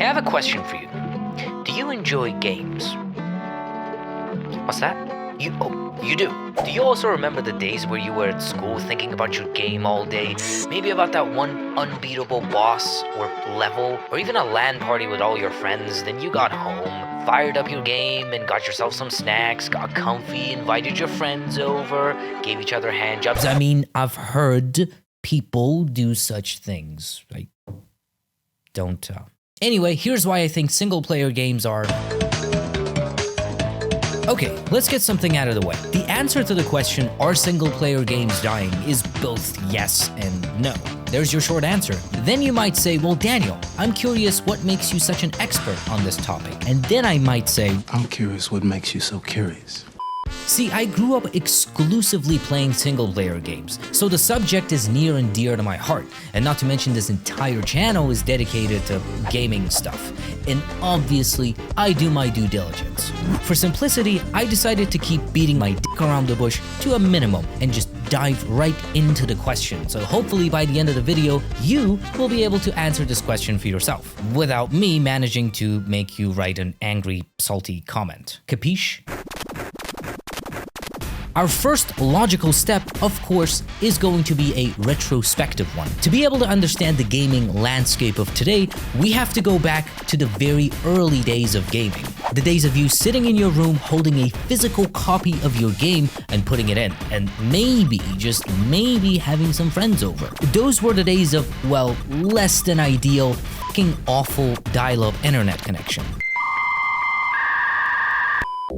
I have a question for you. Do you enjoy games? What's that? You do. Do you also remember the days where you were at school thinking about your game all day? Maybe about that one unbeatable boss or level, or even a LAN party with all your friends. Then you got home, fired up your game, and got yourself some snacks, got comfy, invited your friends over, gave each other handjobs. I mean, I've heard people do such things. I don't. Anyway, here's why I think single-player games are... Okay, let's get something out of the way. The answer to the question, are single-player games dying, is both yes and no. There's your short answer. Then you might say, well, Daniel, I'm curious what makes you such an expert on this topic. And then I might say, I'm curious what makes you so curious. See, I grew up exclusively playing single-player games, so the subject is near and dear to my heart, and not to mention this entire channel is dedicated to gaming stuff, and obviously, I do my due diligence. For simplicity, I decided to keep beating my dick around the bush to a minimum and just dive right into the question, so hopefully by the end of the video, you will be able to answer this question for yourself, without me managing to make you write an angry, salty comment. Capiche? Our first logical step, of course, is going to be a retrospective one. To be able to understand the gaming landscape of today, we have to go back to the very early days of gaming. The days of you sitting in your room holding a physical copy of your game and putting it in, and maybe, just maybe, having some friends over. Those were the days of, well, less than ideal, fucking awful dial-up internet connection.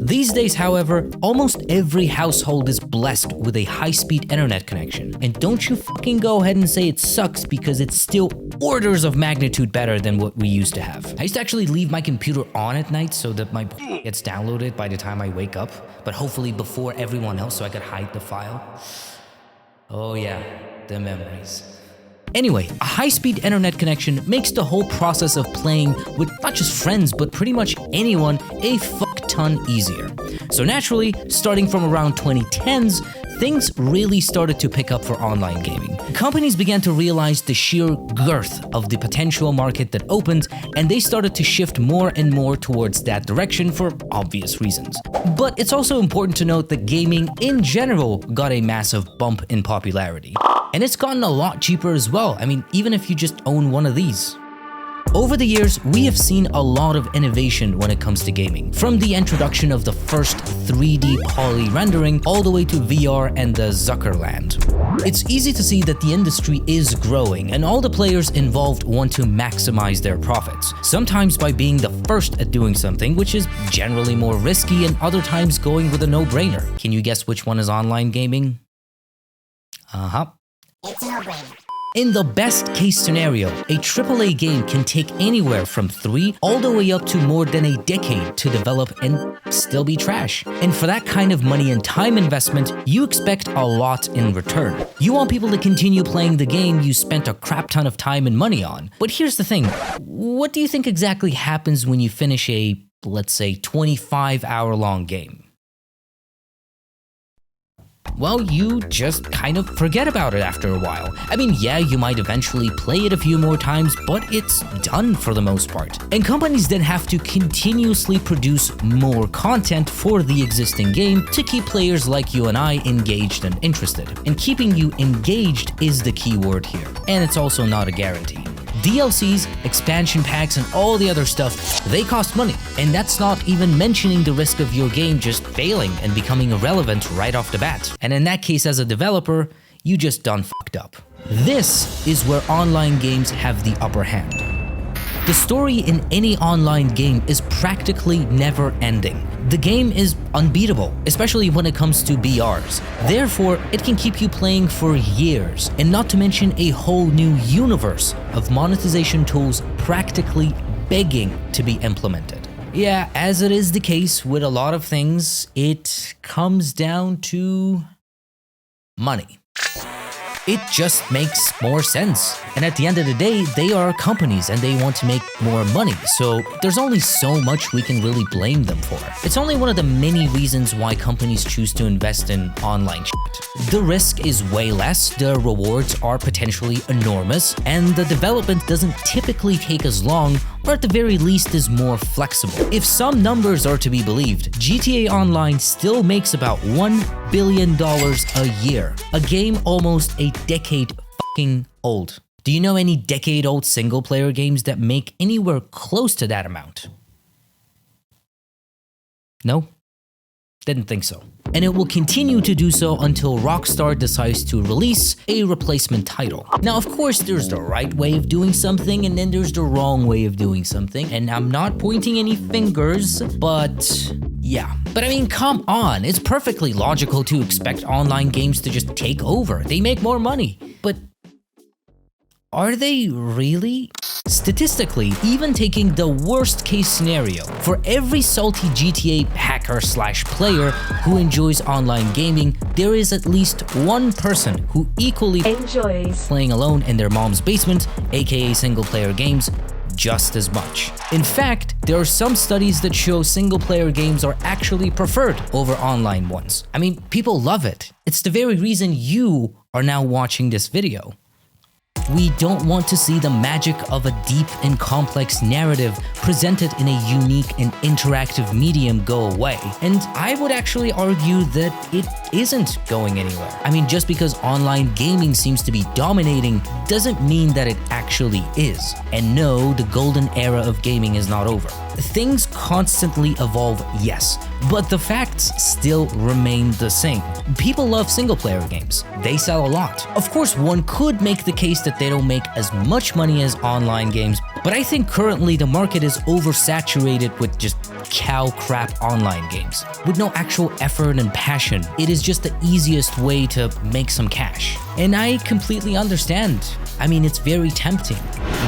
These days, however, almost every household is blessed with a high-speed internet connection. And don't you fucking go ahead and say it sucks, because it's still orders of magnitude better than what we used to have. I used to actually leave my computer on at night so that my gets downloaded by the time I wake up, but hopefully before everyone else so I could hide the file. Oh yeah, the memories. Anyway, a high-speed internet connection makes the whole process of playing with not just friends, but pretty much anyone a fuck-ton easier. So naturally, starting from around 2010s, things really started to pick up for online gaming. Companies began to realize the sheer girth of the potential market that opened, and they started to shift more and more towards that direction for obvious reasons. But it's also important to note that gaming in general got a massive bump in popularity. And it's gotten a lot cheaper as well. I mean, even if you just own one of these. Over the years, we have seen a lot of innovation when it comes to gaming. From the introduction of the first 3D poly rendering all the way to VR and the Zuckerland. It's easy to see that the industry is growing and all the players involved want to maximize their profits. Sometimes by being the first at doing something, which is generally more risky, and other times going with a no-brainer. Can you guess which one is online gaming? It's a no-brainer. In the best case scenario, a AAA game can take anywhere from 3 all the way up to more than a decade to develop and still be trash. And for that kind of money and time investment, you expect a lot in return. You want people to continue playing the game you spent a crap ton of time and money on. But here's the thing, what do you think exactly happens when you finish a, let's say, 25-hour-long game? Well, you just kind of forget about it after a while. I mean, yeah, you might eventually play it a few more times, but it's done for the most part. And companies then have to continuously produce more content for the existing game to keep players like you and I engaged and interested. And keeping you engaged is the key word here. And it's also not a guarantee. DLCs, expansion packs, and all the other stuff, they cost money. And that's not even mentioning the risk of your game just failing and becoming irrelevant right off the bat. And in that case, as a developer, you just done fucked up. This is where online games have the upper hand. The story in any online game is practically never ending. The game is unbeatable, especially when it comes to BRs. Therefore, it can keep you playing for years, and not to mention a whole new universe of monetization tools practically begging to be implemented. Yeah, as it is the case with a lot of things, it comes down to money. It just makes more sense. And at the end of the day, they are companies and they want to make more money. So there's only so much we can really blame them for. It's only one of the many reasons why companies choose to invest in online shit. lot. The risk is way less, the rewards are potentially enormous, and the development doesn't typically take as long, or at the very least is more flexible. If some numbers are to be believed, GTA Online still makes about $1 billion a year, a game almost a decade fucking old. Do you know any decade-old single-player games that make anywhere close to that amount? No? Didn't think so. And it will continue to do so until Rockstar decides to release a replacement title. Now, of course, there's the right way of doing something, and then there's the wrong way of doing something, and I'm not pointing any fingers, but yeah. But I mean, come on, it's perfectly logical to expect online games to just take over. They make more money. But are they really? Statistically, even taking the worst case scenario, for every salty GTA hacker/player who enjoys online gaming, there is at least one person who equally enjoys playing alone in their mom's basement, aka single-player games, just as much. In fact, there are some studies that show single-player games are actually preferred over online ones. I mean, people love it. It's the very reason you are now watching this video. We don't want to see the magic of a deep and complex narrative presented in a unique and interactive medium go away. And I would actually argue that it isn't going anywhere. I mean, just because online gaming seems to be dominating doesn't mean that it actually is. And no, the golden era of gaming is not over. Things constantly evolve, yes, but the facts still remain the same. People love single-player games. They sell a lot. Of course, one could make the case that they don't make as much money as online games, but I think currently the market is oversaturated with just cow crap online games. With no actual effort and passion, it is just the easiest way to make some cash. And I completely understand. I mean, it's very tempting.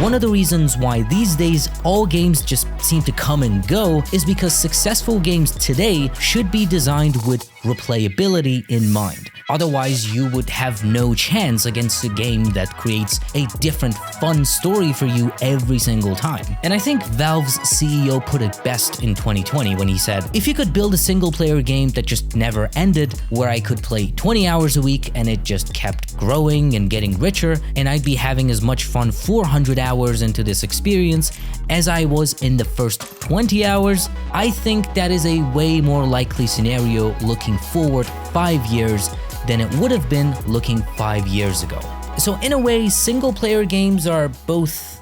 One of the reasons why these days all games just seem to come and go is because successful games today should be designed with replayability in mind. Otherwise, you would have no chance against a game that creates a different fun story for you every single time. And I think Valve's CEO put it best in 2020 when he said, if you could build a single-player game that just never ended, where I could play 20 hours a week and it just kept growing and getting richer, and I'd be having as much fun 400 hours into this experience as I was in the first 20 hours, I think that is a way more likely scenario looking forward 5 years than it would have been looking 5 years ago. So in a way, single-player games are both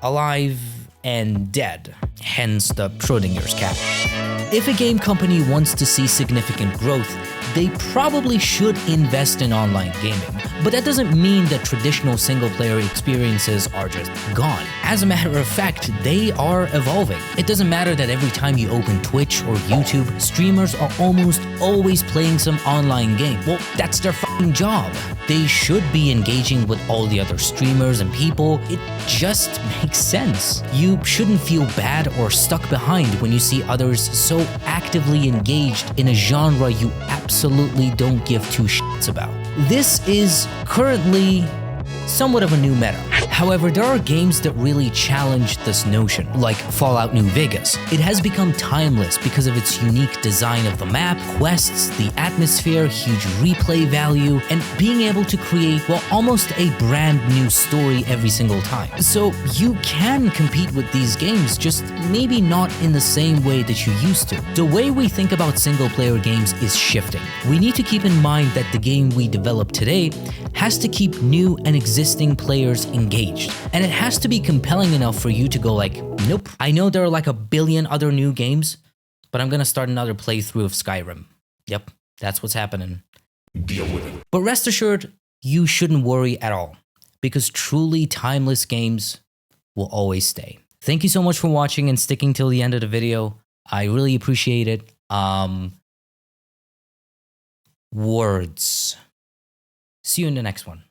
alive and dead, hence the Schrodinger's cat. If a game company wants to see significant growth, they probably should invest in online gaming. But that doesn't mean that traditional single-player experiences are just gone. As a matter of fact, they are evolving. It doesn't matter that every time you open Twitch or YouTube, streamers are almost always playing some online game. Well, that's their fucking job. They should be engaging with all the other streamers and people. It just makes sense. You shouldn't feel bad or stuck behind when you see others so actively engaged in a genre you absolutely don't give two shits about. This is currently somewhat of a new meta. However, there are games that really challenge this notion, like Fallout New Vegas. It has become timeless because of its unique design of the map, quests, the atmosphere, huge replay value, and being able to create, well, almost a brand new story every single time. So you can compete with these games, just maybe not in the same way that you used to. The way we think about single-player games is shifting. We need to keep in mind that the game we develop today has to keep new and existing players engaged. And it has to be compelling enough for you to go like, nope, I know there are like a billion other new games, but I'm gonna start another playthrough of Skyrim. Yep, that's what's happening. Deal with it. But rest assured, you shouldn't worry at all, because truly timeless games will always stay. Thank you so much for watching and sticking till the end of the video. I really appreciate it. Words. See you in the next one.